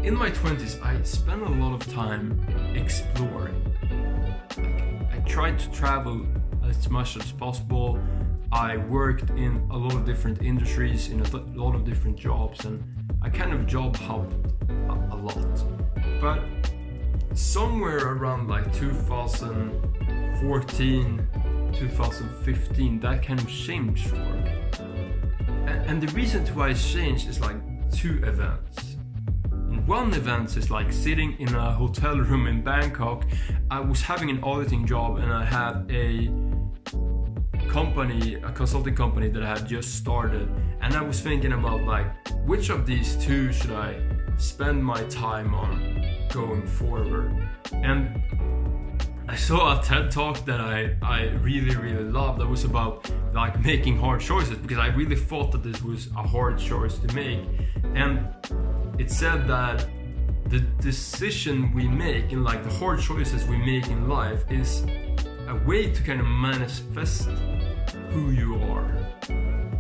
in my 20s, I spent a lot of time exploring. I tried to travel as much as possible. I worked in a lot of different industries, in a lot of different jobs, and I kind of job hopped a lot. But somewhere around like 2014, 2015, that kind of changed for me. And the reason why it changed is like two events. And one event is like sitting in a hotel room in Bangkok. I was having an auditing job, and I had a consulting company that I had just started, and I was thinking about like, which of these two should I spend my time on going forward? And I saw a TED talk that I really loved that was about like making hard choices, because I really thought that this was a hard choice to make. And it said that the decision we make and like the hard choices we make in life is a way to kind of manifest who you are.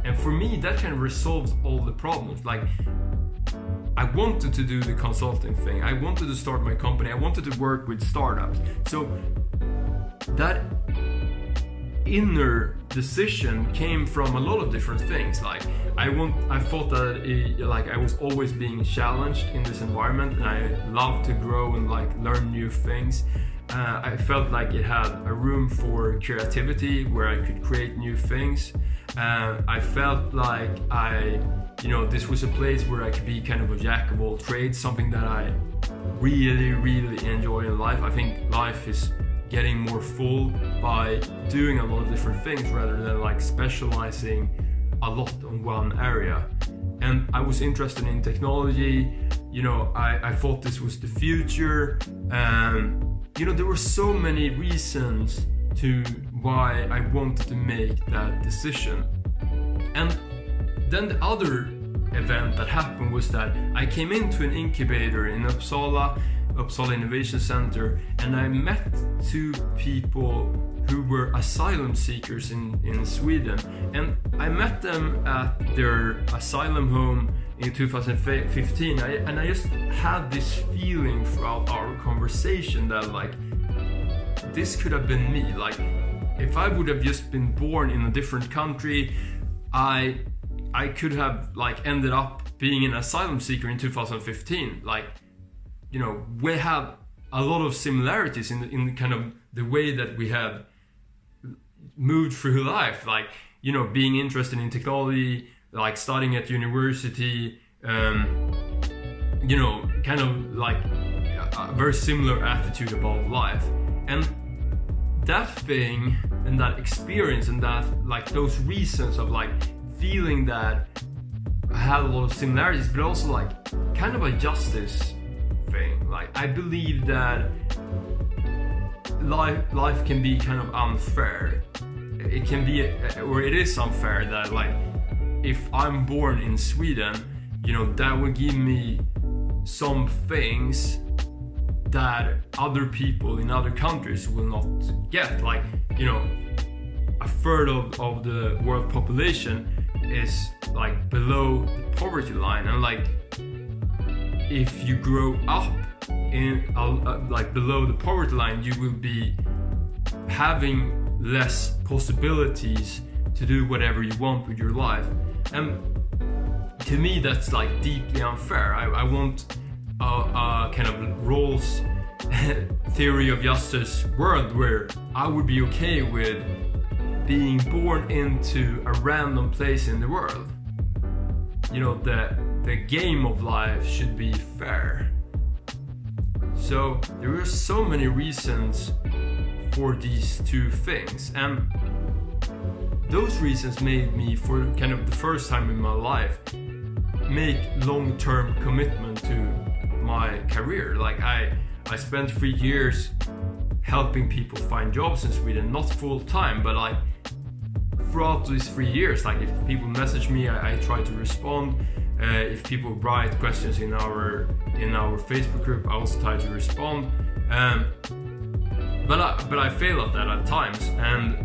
And for me, that kind of resolves all the problems. Like, I wanted to do the consulting thing. I wanted to start my company. I wanted to work with startups. So that inner decision came from a lot of different things. Like, I thought that I was always being challenged in this environment, and I loved to grow and like learn new things. I felt like it had a room for creativity where I could create new things. I felt like this was a place where I could be kind of a jack of all trades, something that I really enjoy in life. I think life is getting more full by doing a lot of different things rather than like specializing a lot on one area. And I was interested in technology. I thought this was the future. There were so many reasons to why I wanted to make that decision. And then the other event that happened was that I came into an incubator in Uppsala Innovation Center, and I met two people who were asylum seekers in Sweden. And I met them at their asylum home in 2015, and I just had this feeling throughout our conversation that like, this could have been me. Like, if I would have just been born in a different country, I could have like ended up being an asylum seeker in 2015. Like, we have a lot of similarities in kind of the way that we have moved through life. Like, being interested in technology, like studying at university, kind of like a very similar attitude about life. And that thing and that experience and that like those reasons of like feeling that I had a lot of similarities, but also like kind of a justice thing. Like, I believe that life can be kind of unfair. It can be, or it is unfair that like, if I'm born in Sweden, that will give me some things that other people in other countries will not get. Like, a third of the world population is like below the poverty line, and like, if you grow up in like below the poverty line, you will be having less possibilities to do whatever you want with your life. And to me, that's like deeply unfair. I want a kind of roles theory of justice world where I would be okay with being born into a random place in the world. The game of life should be fair. So there are so many reasons for these two things, and those reasons made me, for kind of the first time in my life, make long-term commitment to my career. Like, I spent 3 years helping people find jobs in Sweden, not full time, but like throughout these 3 years, like if people message me, I try to respond. If people write questions in our Facebook group, I also try to respond. But I fail at that at times, and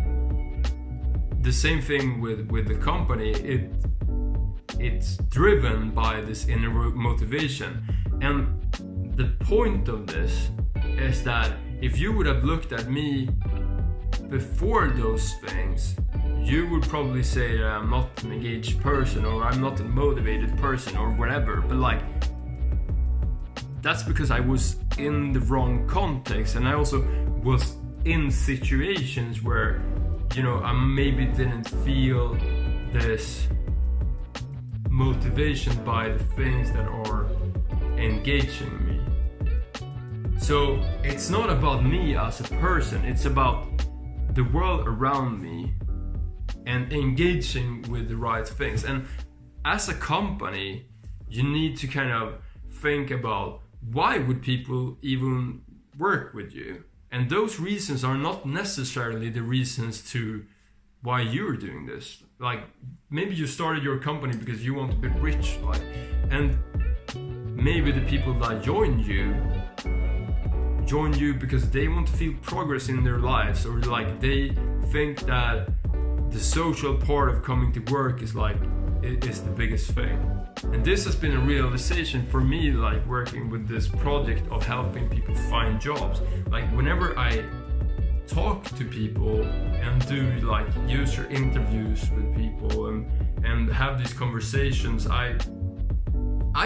the same thing with the company. it's driven by this inner motivation. And the point of this is that if you would have looked at me before those things, you would probably say that I'm not an engaged person, or I'm not a motivated person, or whatever. But like, that's because I was in the wrong context, and I also was in situations where, you know, I maybe didn't feel this motivation by the things that are engaging me. So it's not about me as a person, it's about the world around me and engaging with the right things. And as a company, you need to kind of think about, why would people even work with you? And those reasons are not necessarily the reasons to why you're doing this. Like, maybe you started your company because you want to be rich, like, and maybe the people that join you because they want to feel progress in their lives, or like they think that the social part of coming to work is like, it is the biggest thing. And this has been a realization for me, like working with this project of helping people find jobs. Like, whenever I talk to people and do like user interviews with people and have these conversations, I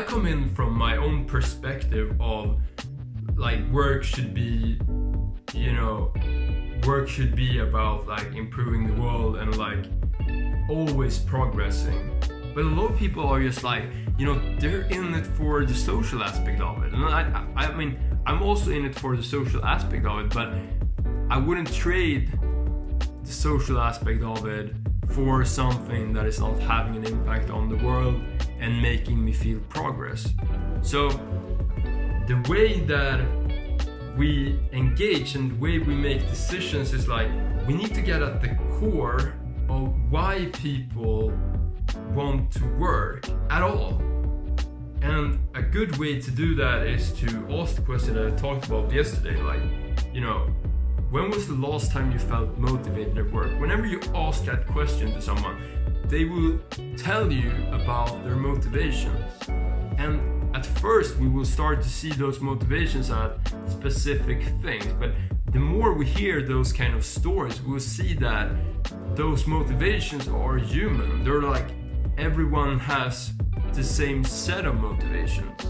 come in from my own perspective of like, work should be about like improving the world and like always progressing. But a lot of people are just like, you know, they're in it for the social aspect of it. And I mean, I'm also in it for the social aspect of it, but I wouldn't trade the social aspect of it for something that is not having an impact on the world and making me feel progress. So the way that we engage and the way we make decisions is like, we need to get at the core of why people want to work at all. And a good way to do that is to ask the question that I talked about yesterday, like, you know, when was the last time you felt motivated at work? Whenever you ask that question to someone, they will tell you about their motivations. And at first we will start to see those motivations at specific things, but the more we hear those kind of stories, we'll see that those motivations are human. They're like, everyone has the same set of motivations.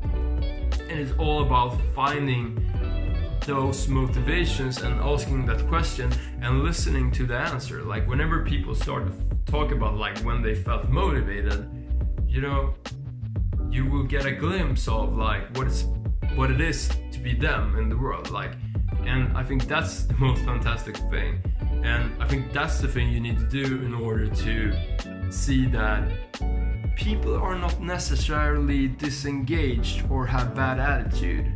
And it's all about finding those motivations and asking that question and listening to the answer. Like, whenever people start to talk about like when they felt motivated, you know, you will get a glimpse of like what it is to be them in the world. Like, and I think that's the most fantastic thing. And I think that's the thing you need to do in order to see that people are not necessarily disengaged or have bad attitude.